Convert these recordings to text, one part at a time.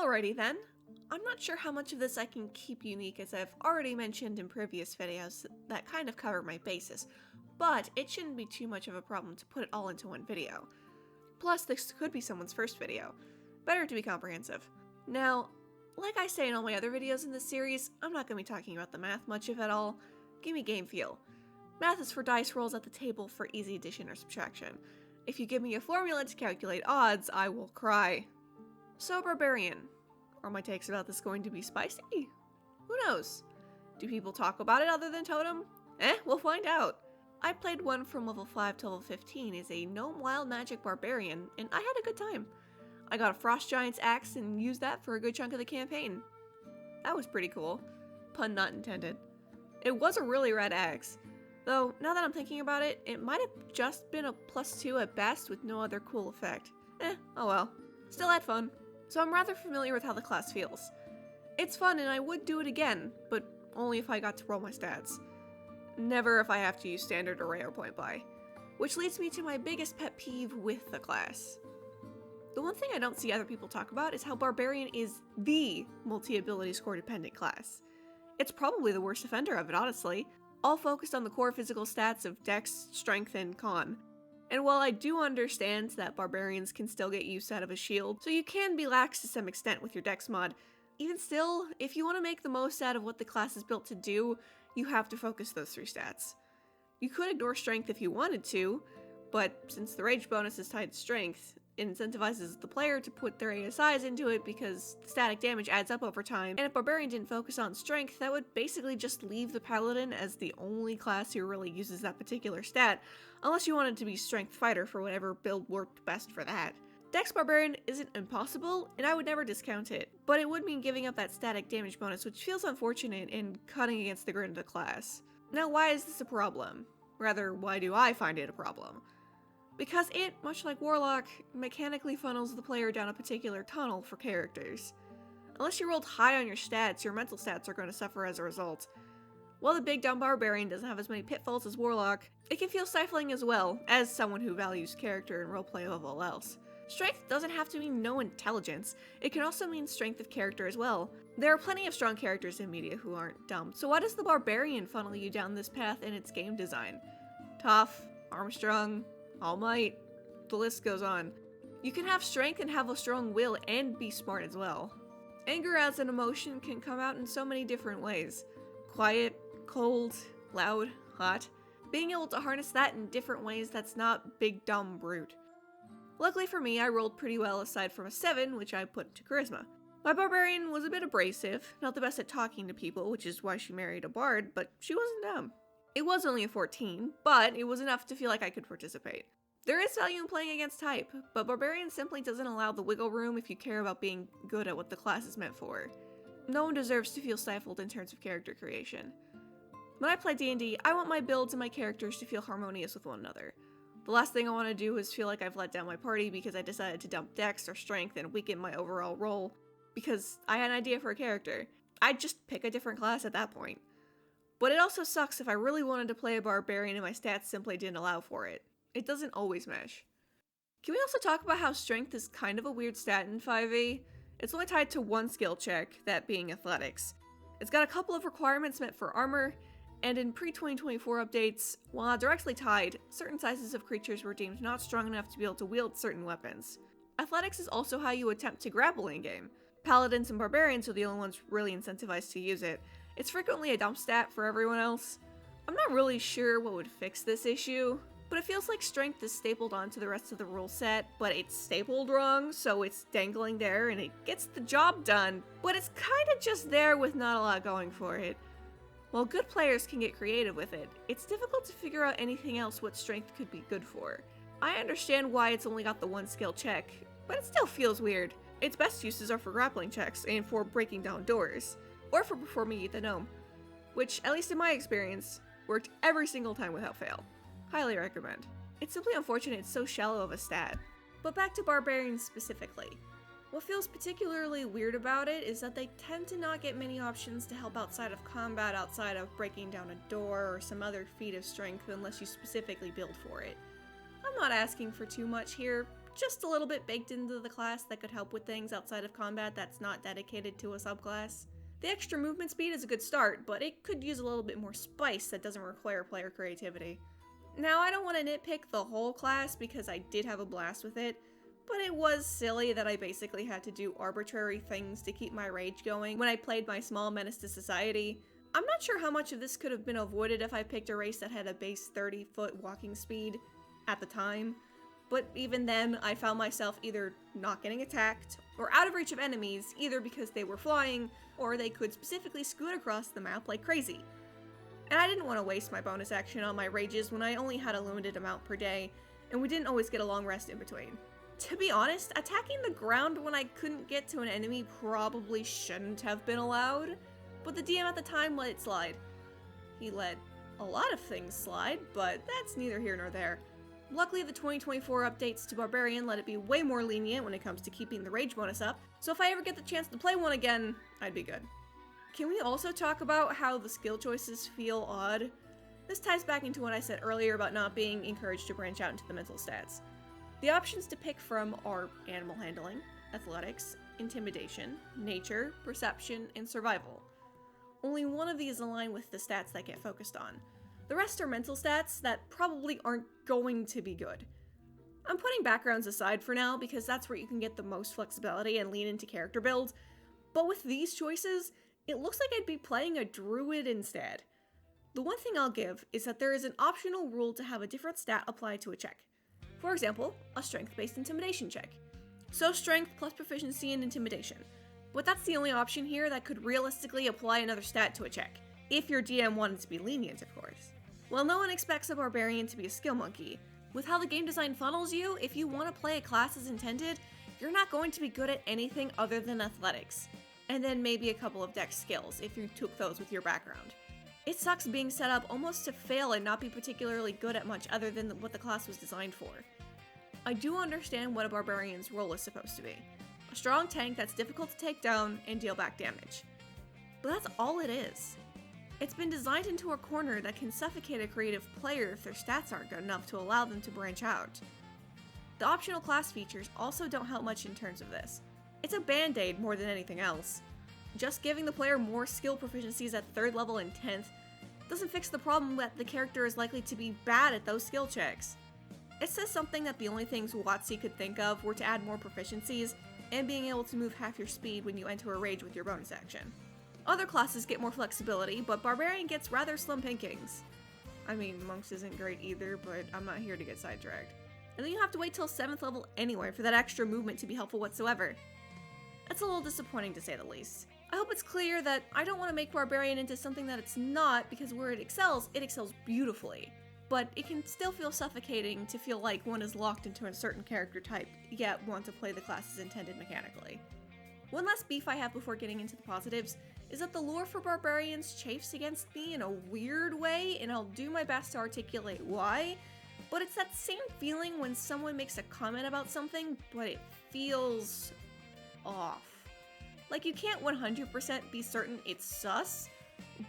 Alrighty then. I'm not sure how much of this I can keep unique, as I've already mentioned in previous videos that kind of cover my bases, but it shouldn't be too much of a problem to put it all into one video. Plus, this could be someone's first video. Better to be comprehensive. Now, like I say in all my other videos in this series, I'm not going to be talking about the math much if at all. Give me game feel. Math is for dice rolls at the table for easy addition or subtraction. If you give me a formula to calculate odds, I will cry. So, Barbarian. Are my takes about this going to be spicy? Who knows? Do people talk about it other than Totem? We'll find out. I played one from level 5 to level 15 as a gnome wild magic barbarian, and I had a good time. I got a frost giant's axe and used that for a good chunk of the campaign. That was pretty cool. Pun not intended. It was a really rad axe. Though, now that I'm thinking about it, it might have just been a +2 at best with no other cool effect. Oh well. Still had fun. So I'm rather familiar with how the class feels. It's fun and I would do it again, but only if I got to roll my stats. Never if I have to use standard or rare point buy. Which leads me to my biggest pet peeve with the class. The one thing I don't see other people talk about is how Barbarian is the multi-ability score dependent class. It's probably the worst offender of it, honestly, all focused on the core physical stats of Dex, Strength, and Con. And while I do understand that Barbarians can still get use out of a shield, so you can be lax to some extent with your Dex mod, even still, if you want to make the most out of what the class is built to do, you have to focus those 3 stats. You could ignore Strength if you wanted to, but since the Rage bonus is tied to Strength, it incentivizes the player to put their ASIs into it because the static damage adds up over time, and if Barbarian didn't focus on Strength, that would basically just leave the Paladin as the only class who really uses that particular stat, unless you wanted to be Strength Fighter for whatever build worked best for that. Dex Barbarian isn't impossible, and I would never discount it, but it would mean giving up that static damage bonus, which feels unfortunate and cutting against the grain of the class. Now, why is this a problem? Rather, why do I find it a problem? Because it, much like Warlock, mechanically funnels the player down a particular tunnel for characters. Unless you rolled high on your stats, your mental stats are going to suffer as a result. While the big dumb Barbarian doesn't have as many pitfalls as Warlock, it can feel stifling as well, as someone who values character and roleplay above all else. Strength doesn't have to mean no intelligence, it can also mean strength of character as well. There are plenty of strong characters in media who aren't dumb, so why does the Barbarian funnel you down this path in its game design? Tough, Armstrong, All Might, the list goes on. You can have strength and have a strong will and be smart as well. Anger as an emotion can come out in so many different ways. Quiet, cold, loud, hot. Being able to harness that in different ways that's not big dumb brute. Luckily for me, I rolled pretty well aside from a 7, which I put to Charisma. My Barbarian was a bit abrasive, not the best at talking to people, which is why she married a bard, but she wasn't dumb. It was only a 14, but it was enough to feel like I could participate. There is value in playing against type, but Barbarian simply doesn't allow the wiggle room if you care about being good at what the class is meant for. No one deserves to feel stifled in terms of character creation. When I play D&D, I want my builds and my characters to feel harmonious with one another. The last thing I want to do is feel like I've let down my party because I decided to dump Dex or Strength and weaken my overall role because I had an idea for a character. I'd just pick a different class at that point. But it also sucks if I really wanted to play a Barbarian and my stats simply didn't allow for it. It doesn't always mesh. Can we also talk about how Strength is kind of a weird stat in 5e? It's only tied to one skill check, that being Athletics. It's got a couple of requirements meant for armor, and in pre-2024 updates, while not directly tied, certain sizes of creatures were deemed not strong enough to be able to wield certain weapons. Athletics is also how you attempt to grapple in-game. Paladins and Barbarians are the only ones really incentivized to use it. It's frequently a dump stat for everyone else. I'm not really sure what would fix this issue, but it feels like Strength is stapled onto the rest of the rule set, but it's stapled wrong, so it's dangling there and it gets the job done, but it's kinda just there with not a lot going for it. While good players can get creative with it, it's difficult to figure out anything else what Strength could be good for. I understand why it's only got the one skill check, but it still feels weird. Its best uses are for grappling checks and for breaking down doors, or for performing Eat the Gnome, which, at least in my experience, worked every single time without fail. Highly recommend. It's simply unfortunate it's so shallow of a stat. But back to Barbarians specifically. What feels particularly weird about it is that they tend to not get many options to help outside of combat, outside of breaking down a door or some other feat of strength unless you specifically build for it. I'm not asking for too much here, just a little bit baked into the class that could help with things outside of combat that's not dedicated to a subclass. The extra movement speed is a good start, but it could use a little bit more spice that doesn't require player creativity. Now, I don't want to nitpick the whole class because I did have a blast with it, but it was silly that I basically had to do arbitrary things to keep my rage going when I played my small menace to society. I'm not sure how much of this could have been avoided if I picked a race that had a base 30-foot walking speed at the time, but even then I found myself either not getting attacked or out of reach of enemies, either because they were flying or they could specifically scoot across the map like crazy. And I didn't want to waste my bonus action on my rages when I only had a limited amount per day, and we didn't always get a long rest in between. To be honest, attacking the ground when I couldn't get to an enemy probably shouldn't have been allowed, but the DM at the time let it slide. He let a lot of things slide, but that's neither here nor there. Luckily, the 2024 updates to Barbarian let it be way more lenient when it comes to keeping the rage bonus up, so if I ever get the chance to play one again, I'd be good. Can we also talk about how the skill choices feel odd? This ties back into what I said earlier about not being encouraged to branch out into the mental stats. The options to pick from are animal handling, athletics, intimidation, nature, perception, and survival. Only one of these align with the stats that get focused on. The rest are mental stats that probably aren't going to be good. I'm putting backgrounds aside for now because that's where you can get the most flexibility and lean into character build, but with these choices, it looks like I'd be playing a druid instead. The one thing I'll give is that there is an optional rule to have a different stat applied to a check. For example, a strength-based intimidation check. So strength plus proficiency in intimidation. But that's the only option here that could realistically apply another stat to a check, if your DM wanted to be lenient, of course. While no one expects a barbarian to be a skill monkey, with how the game design funnels you, if you want to play a class as intended, you're not going to be good at anything other than athletics. And then maybe a couple of dex skills, if you took those with your background. It sucks being set up almost to fail and not be particularly good at much other than what the class was designed for. I do understand what a barbarian's role is supposed to be. A strong tank that's difficult to take down and deal back damage. But that's all it is. It's been designed into a corner that can suffocate a creative player if their stats aren't good enough to allow them to branch out. The optional class features also don't help much in terms of this. It's a band-aid more than anything else. Just giving the player more skill proficiencies at 3rd level and 10th doesn't fix the problem that the character is likely to be bad at those skill checks. It says something that the only things WotC could think of were to add more proficiencies and being able to move half your speed when you enter a rage with your bonus action. Other classes get more flexibility, but Barbarian gets rather slim pickings. I mean, Monks isn't great either, but I'm not here to get sidetracked. And then you have to wait till 7th level anyway for that extra movement to be helpful whatsoever. That's a little disappointing to say the least. I hope it's clear that I don't want to make Barbarian into something that it's not, because where it excels beautifully. But it can still feel suffocating to feel like one is locked into a certain character type, yet want to play the class as intended mechanically. One last beef I have before getting into the positives is that the lore for Barbarians chafes against me in a weird way, and I'll do my best to articulate why, but it's that same feeling when someone makes a comment about something, but it feels off. Like, you can't 100% be certain it's sus,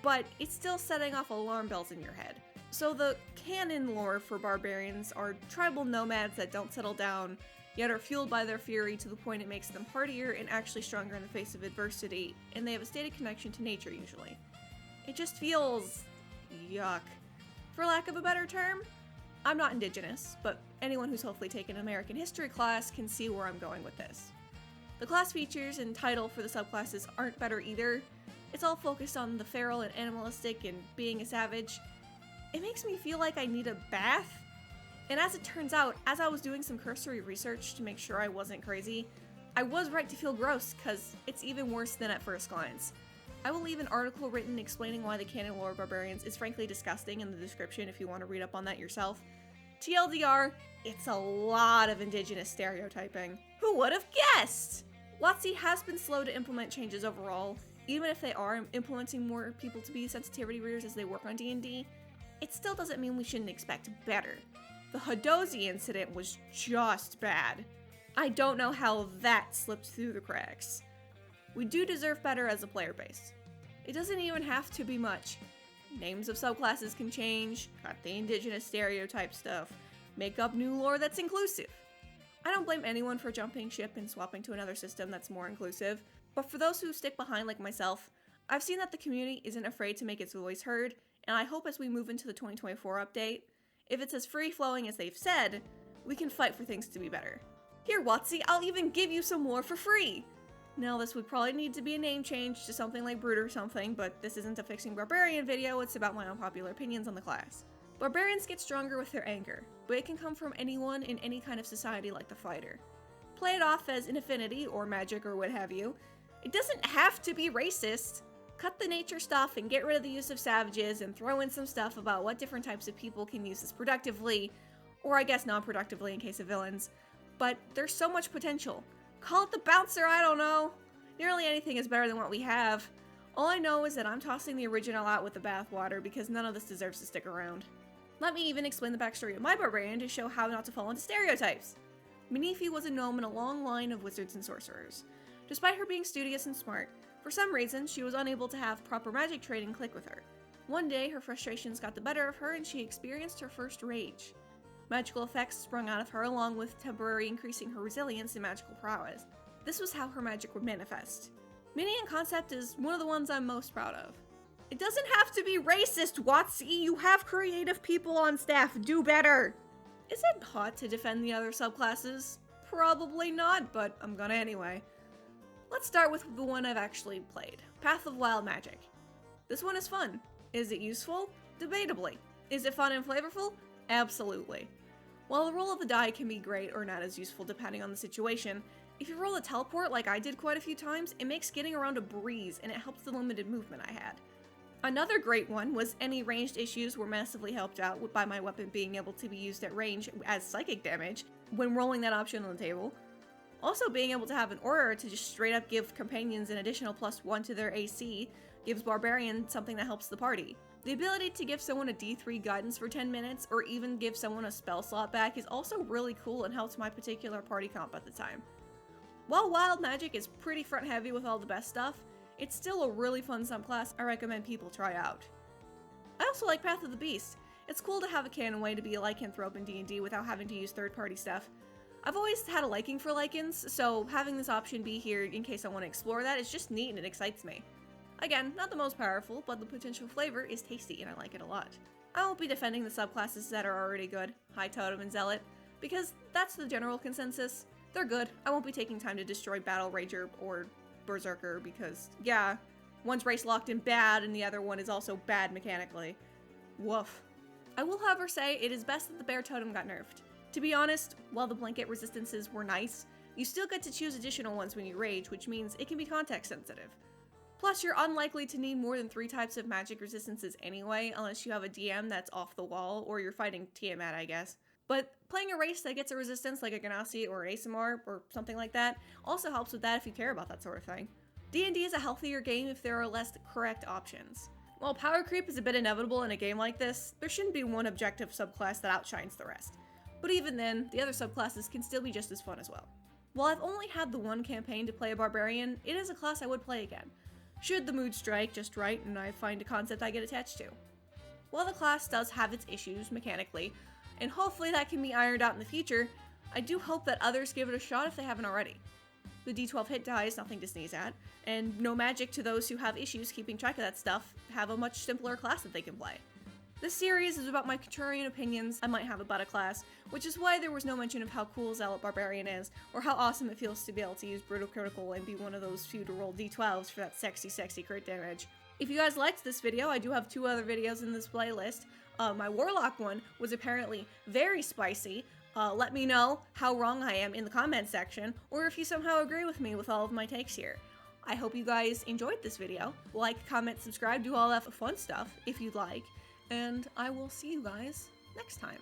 but it's still setting off alarm bells in your head. So the canon lore for barbarians are tribal nomads that don't settle down, yet are fueled by their fury to the point it makes them hardier and actually stronger in the face of adversity, and they have a stated connection to nature usually. It just feels yuck. For lack of a better term, I'm not indigenous, but anyone who's hopefully taken an American history class can see where I'm going with this. The class features and title for the subclasses aren't better either. It's all focused on the feral and animalistic and being a savage. It makes me feel like I need a bath. And as it turns out, as I was doing some cursory research to make sure I wasn't crazy, I was right to feel gross, because it's even worse than at first glance. I will leave an article written explaining why the canon lore of barbarians is frankly disgusting in the description if you want to read up on that yourself. TLDR, it's a lot of indigenous stereotyping. Who would have guessed? WotC has been slow to implement changes overall. Even if they are implementing more people to be sensitivity readers as they work on D&D, it still doesn't mean we shouldn't expect better. The Hadozi incident was just bad. I don't know how that slipped through the cracks. We do deserve better as a player base. It doesn't even have to be much. Names of subclasses can change, cut the indigenous stereotype stuff, make up new lore that's inclusive. I don't blame anyone for jumping ship and swapping to another system that's more inclusive, but for those who stick behind like myself, I've seen that the community isn't afraid to make its voice heard, and I hope as we move into the 2024 update, if it's as free-flowing as they've said, we can fight for things to be better. Here, Watsy, I'll even give you some more for free! Now, this would probably need to be a name change to something like Brood or something, but this isn't a Fixing Barbarian video, it's about my unpopular opinions on the class. Barbarians get stronger with their anger, but it can come from anyone in any kind of society like the fighter. Play it off as an affinity, or magic, or what have you. It doesn't have to be racist. Cut the nature stuff and get rid of the use of savages and throw in some stuff about what different types of people can use this productively, or I guess non-productively in case of villains. But there's so much potential. Call it the bouncer, I don't know. Nearly anything is better than what we have. All I know is that I'm tossing the original out with the bathwater because none of this deserves to stick around. Let me even explain the backstory of my barbarian to show how not to fall into stereotypes. Minifi was a gnome in a long line of wizards and sorcerers. Despite her being studious and smart, for some reason she was unable to have proper magic training click with her. One day, her frustrations got the better of her and she experienced her first rage. Magical effects sprung out of her along with temporary increasing her resilience and magical prowess. This was how her magic would manifest. Mini in concept is one of the ones I'm most proud of. It doesn't have to be racist, Watsy! You have creative people on staff, do better! Is it hot to defend the other subclasses? Probably not, but I'm gonna anyway. Let's start with the one I've actually played, Path of Wild Magic. This one is fun. Is it useful? Debatably. Is it fun and flavorful? Absolutely. While the roll of the die can be great or not as useful depending on the situation, if you roll a teleport like I did quite a few times, it makes getting around a breeze and it helps the limited movement I had. Another great one was any ranged issues were massively helped out by my weapon being able to be used at range as psychic damage when rolling that option on the table. Also, being able to have an aura to just straight up give companions an additional +1 to their AC gives Barbarian something that helps the party. The ability to give someone a D3 guidance for 10 minutes or even give someone a spell slot back is also really cool and helps my particular party comp at the time. While Wild Magic is pretty front heavy with all the best stuff, it's still a really fun subclass I recommend people try out. I also like Path of the Beast. It's cool to have a canon way to be a lycanthrope in D&D without having to use third-party stuff. I've always had a liking for lycans, so having this option be here in case I want to explore that is just neat and it excites me. Again, not the most powerful, but the potential flavor is tasty and I like it a lot. I won't be defending the subclasses that are already good, High Totem and Zealot, because that's the general consensus. They're good. I won't be taking time to destroy Battle Rager or Berserker because, yeah, one's race locked and bad and the other one is also bad mechanically. Woof. I will however say it is best that the Bear Totem got nerfed. To be honest, while the blanket resistances were nice, you still get to choose additional ones when you rage, which means it can be context sensitive. Plus, you're unlikely to need more than 3 types of magic resistances anyway, unless you have a DM that's off the wall, or you're fighting Tiamat, I guess. But playing a race that gets a resistance like a Ganassi or ASMR or something like that also helps with that if you care about that sort of thing. D&D is a healthier game if there are less correct options. While power creep is a bit inevitable in a game like this, there shouldn't be one objective subclass that outshines the rest. But even then, the other subclasses can still be just as fun as well. While I've only had the one campaign to play a Barbarian, it is a class I would play again, should the mood strike just right and I find a concept I get attached to. While the class does have its issues mechanically, and hopefully that can be ironed out in the future, I do hope that others give it a shot if they haven't already. The D12 hit die is nothing to sneeze at, and no magic to those who have issues keeping track of that stuff have a much simpler class that they can play. This series is about my contrarian opinions I might have about a class, which is why there was no mention of how cool Zealot Barbarian is, or how awesome it feels to be able to use Brutal Critical and be one of those few to roll D12s for that sexy crit damage. If you guys liked this video, I do have 2 other videos in this playlist. My Warlock one was apparently very spicy. Let me know how wrong I am in the comment section, or if you somehow agree with me with all of my takes here. I hope you guys enjoyed this video. Like, comment, subscribe, do all that fun stuff if you'd like. And I will see you guys next time.